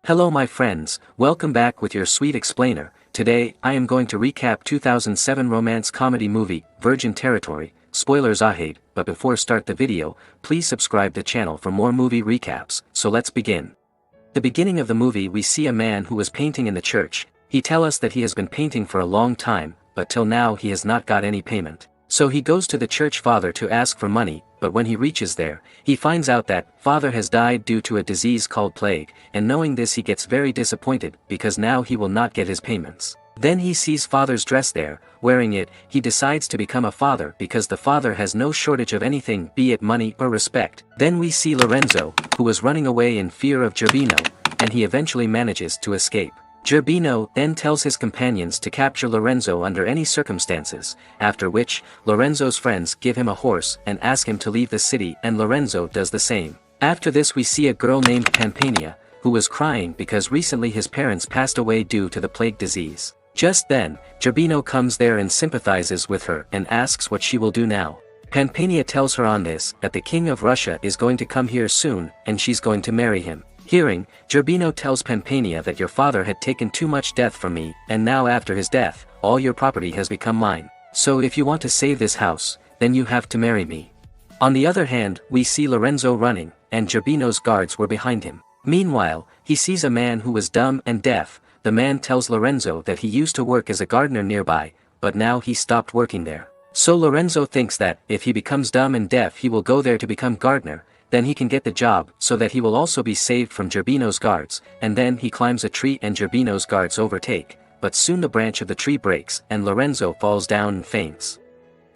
Hello my friends, welcome back with your sweet explainer. Today, I am going to recap 2007 romance comedy movie, Virgin Territory, spoilers ahead, but before start the video, please subscribe the channel for more movie recaps, so let's begin. The beginning of the movie we see a man who was painting in the church. He tell us that he has been painting for a long time, but till now he has not got any payment. So he goes to the church father to ask for money, but when he reaches there, he finds out that father has died due to a disease called plague, and knowing this he gets very disappointed because now he will not get his payments. Then he sees father's dress there, wearing it. He decides to become a father because the father has no shortage of anything, be it money or respect. Then we see Lorenzo, who was running away in fear of Gerbino, and he eventually manages to escape. Gerbino then tells his companions to capture Lorenzo under any circumstances, after which, Lorenzo's friends give him a horse and ask him to leave the city, and Lorenzo does the same. After this we see a girl named Pampania, who was crying because recently his parents passed away due to the plague disease. Just then, Gerbino comes there and sympathizes with her and asks what she will do now. Pampania tells her on this that the king of Russia is going to come here soon and she's going to marry him. Hearing, Gerbino tells Pampania that your father had taken too much death from me, and now after his death, all your property has become mine. So if you want to save this house, then you have to marry me. On the other hand, we see Lorenzo running, and Gerbino's guards were behind him. Meanwhile, he sees a man who was dumb and deaf. The man tells Lorenzo that he used to work as a gardener nearby, but now he stopped working there. So Lorenzo thinks that, if he becomes dumb and deaf he will go there to become gardener, then he can get the job so that he will also be saved from Gerbino's guards, and then he climbs a tree and Gerbino's guards overtake, but soon the branch of the tree breaks and Lorenzo falls down and faints.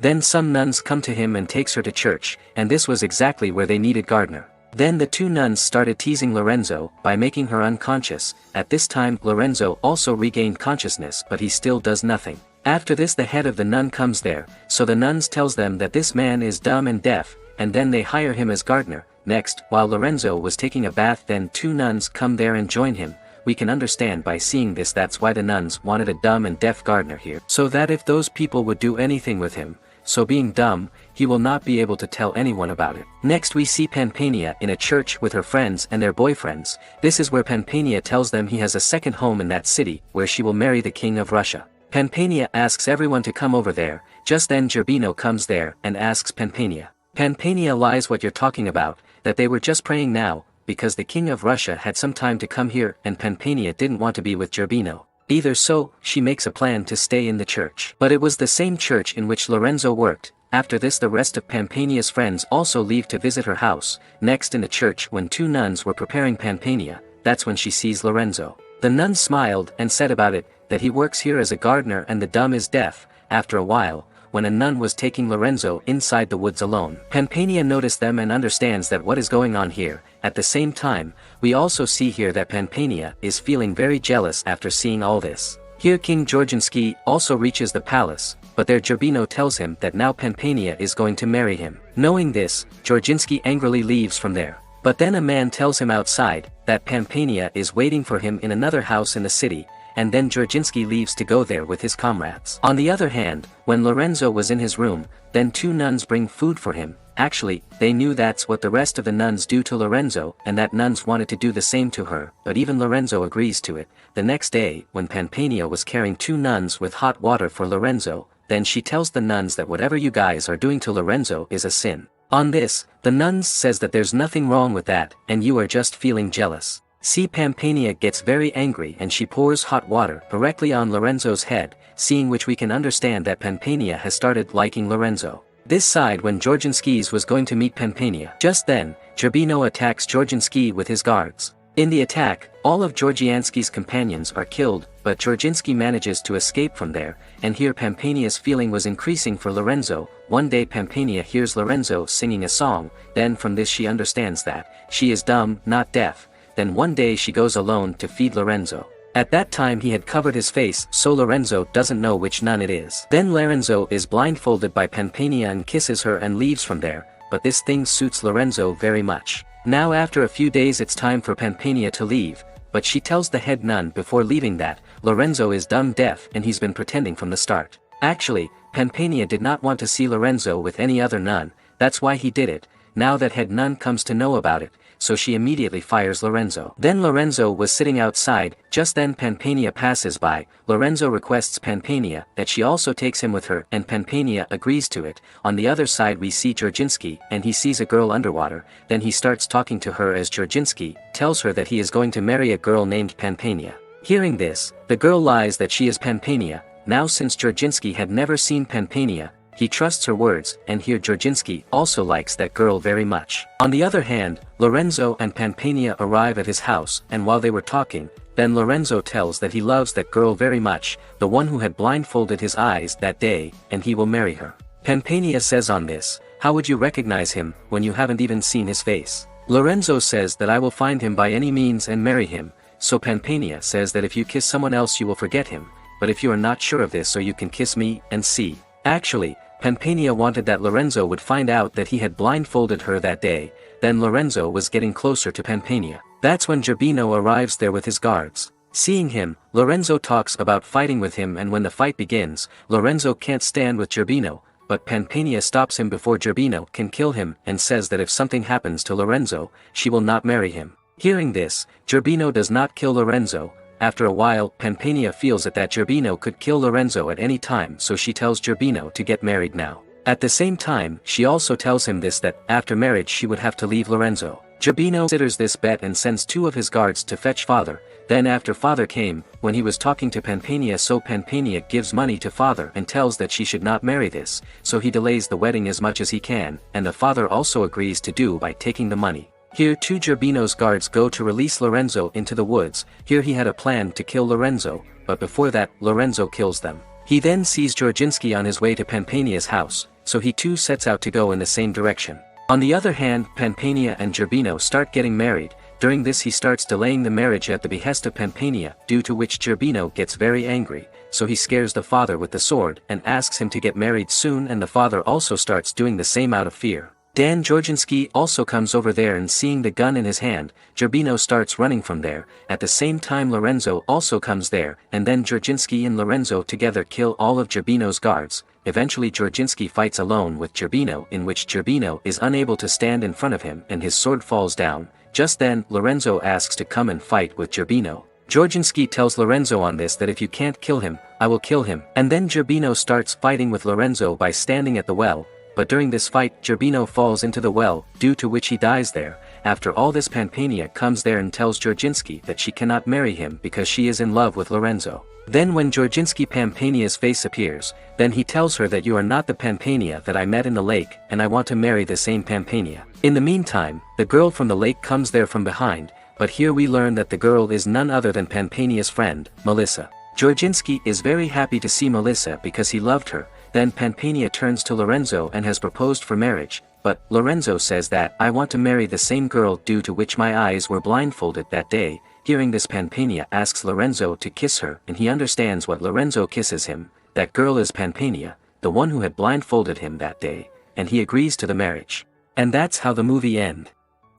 Then some nuns come to him and takes her to church, and this was exactly where they needed gardener. Then the two nuns started teasing Lorenzo by making her unconscious. At this time Lorenzo also regained consciousness, but he still does nothing. After this the head of the nun comes there, so the nuns tells them that this man is dumb and deaf, and then they hire him as gardener. Next, while Lorenzo was taking a bath, then two nuns come there and join him. We can understand by seeing this that's why the nuns wanted a dumb and deaf gardener here, so that if those people would do anything with him, so being dumb, he will not be able to tell anyone about it. Next we see Pampania in a church with her friends and their boyfriends. This is where Pampania tells them he has a second home in that city, where she will marry the king of Russia. Pampania asks everyone to come over there. Just then Gerbino comes there and asks Pampania. Pampania lies what you're talking about, that they were just praying now, because the king of Russia had some time to come here and Pampania didn't want to be with Gerbino. Either so, she makes a plan to stay in the church. But it was the same church in which Lorenzo worked. After this the rest of Pampania's friends also leave to visit her house. Next in the church when two nuns were preparing Pampania, that's when she sees Lorenzo. The nun smiled and said about it, that he works here as a gardener and the dumb is deaf. After a while, when a nun was taking Lorenzo inside the woods alone, Pampania noticed them and understands that what is going on here. At the same time, we also see here that Pampania is feeling very jealous after seeing all this. Here King Georginsky also reaches the palace, but there Gerbino tells him that now Pampania is going to marry him. Knowing this, Georginsky angrily leaves from there. But then a man tells him outside that Pampania is waiting for him in another house in the city, and then Georginsky leaves to go there with his comrades. On the other hand, when Lorenzo was in his room, then two nuns bring food for him. Actually, they knew that's what the rest of the nuns do to Lorenzo, and that nuns wanted to do the same to her, but even Lorenzo agrees to it. The next day, when Pampania was carrying two nuns with hot water for Lorenzo, then she tells the nuns that whatever you guys are doing to Lorenzo is a sin. On this, the nuns says that there's nothing wrong with that, and you are just feeling jealous. See Pampania gets very angry and she pours hot water directly on Lorenzo's head, seeing which we can understand that Pampania has started liking Lorenzo. This side when Georginsky was going to meet Pampania. Just then, Gerbino attacks Georginsky with his guards. In the attack, all of Georgiansky's companions are killed, but Georginsky manages to escape from there, and here Pampania's feeling was increasing for Lorenzo. One day Pampania hears Lorenzo singing a song, then from this she understands that she is dumb, not deaf. Then one day she goes alone to feed Lorenzo. At that time he had covered his face, so Lorenzo doesn't know which nun it is. Then Lorenzo is blindfolded by Pampania and kisses her and leaves from there, but this thing suits Lorenzo very much. Now after a few days it's time for Pampania to leave, but she tells the head nun before leaving that Lorenzo is dumb deaf and he's been pretending from the start. Actually, Pampania did not want to see Lorenzo with any other nun, that's why he did it. Now that head nun comes to know about it, so she immediately fires Lorenzo. Then Lorenzo was sitting outside, just then Pampania passes by. Lorenzo requests Pampania that she also takes him with her, and Pampania agrees to it. On the other side we see Georginski, and he sees a girl underwater, then he starts talking to her as Georginski tells her that he is going to marry a girl named Pampania. Hearing this, the girl lies that she is Pampania. Now since Georginski had never seen Pampania, he trusts her words, and here Georginski also likes that girl very much. On the other hand, Lorenzo and Pampania arrive at his house, and while they were talking, then Lorenzo tells that he loves that girl very much, the one who had blindfolded his eyes that day, and he will marry her. Pampania says on this, "How would you recognize him, when you haven't even seen his face?" Lorenzo says that I will find him by any means and marry him, so Pampania says that if you kiss someone else you will forget him, but if you are not sure of this so you can kiss me and see. Actually, Pampania wanted that Lorenzo would find out that he had blindfolded her that day, then Lorenzo was getting closer to Pampania. That's when Gerbino arrives there with his guards. Seeing him, Lorenzo talks about fighting with him, and when the fight begins, Lorenzo can't stand with Gerbino, but Pampania stops him before Gerbino can kill him and says that if something happens to Lorenzo, she will not marry him. Hearing this, Gerbino does not kill Lorenzo. After a while, Pampania feels that Gerbino could kill Lorenzo at any time, so she tells Gerbino to get married now. At the same time, she also tells him this, that after marriage she would have to leave Lorenzo. Gerbino considers this bet and sends 2 of his guards to fetch father. Then after father came, when he was talking to Pampania, so Pampania gives money to father and tells that she should not marry this, so he delays the wedding as much as he can, and the father also agrees to do by taking the money. Here 2 Gerbino's guards go to release Lorenzo into the woods. Here he had a plan to kill Lorenzo, but before that, Lorenzo kills them. He then sees Georginski on his way to Pampania's house, so he too sets out to go in the same direction. On the other hand, Pampania and Gerbino start getting married. During this he starts delaying the marriage at the behest of Pampania, due to which Gerbino gets very angry, so he scares the father with the sword and asks him to get married soon, and the father also starts doing the same out of fear. Dan Georginski also comes over there, and seeing the gun in his hand, Gerbino starts running from there. At the same time Lorenzo also comes there, and then Georginski and Lorenzo together kill all of Gerbino's guards. Eventually Georginski fights alone with Gerbino, in which Gerbino is unable to stand in front of him and his sword falls down. Just then, Lorenzo asks to come and fight with Gerbino. Georginski tells Lorenzo on this that if you can't kill him, I will kill him. And then Gerbino starts fighting with Lorenzo by standing at the well. But during this fight Gerbino falls into the well, due to which he dies there. After all this, Pampania comes there and tells Georginski that she cannot marry him because she is in love with Lorenzo. Then when Georginski Pampania's face appears, then he tells her that you are not the Pampania that I met in the lake, and I want to marry the same Pampania. In the meantime, the girl from the lake comes there from behind, but here we learn that the girl is none other than Pampania's friend, Melissa. Georginski is very happy to see Melissa because he loved her. Then Pampania turns to Lorenzo and has proposed for marriage, but Lorenzo says that I want to marry the same girl due to which my eyes were blindfolded that day. Hearing this, Pampania asks Lorenzo to kiss her, and he understands what Lorenzo kisses him. That girl is Pampania, the one who had blindfolded him that day, and he agrees to the marriage. And that's how the movie ends.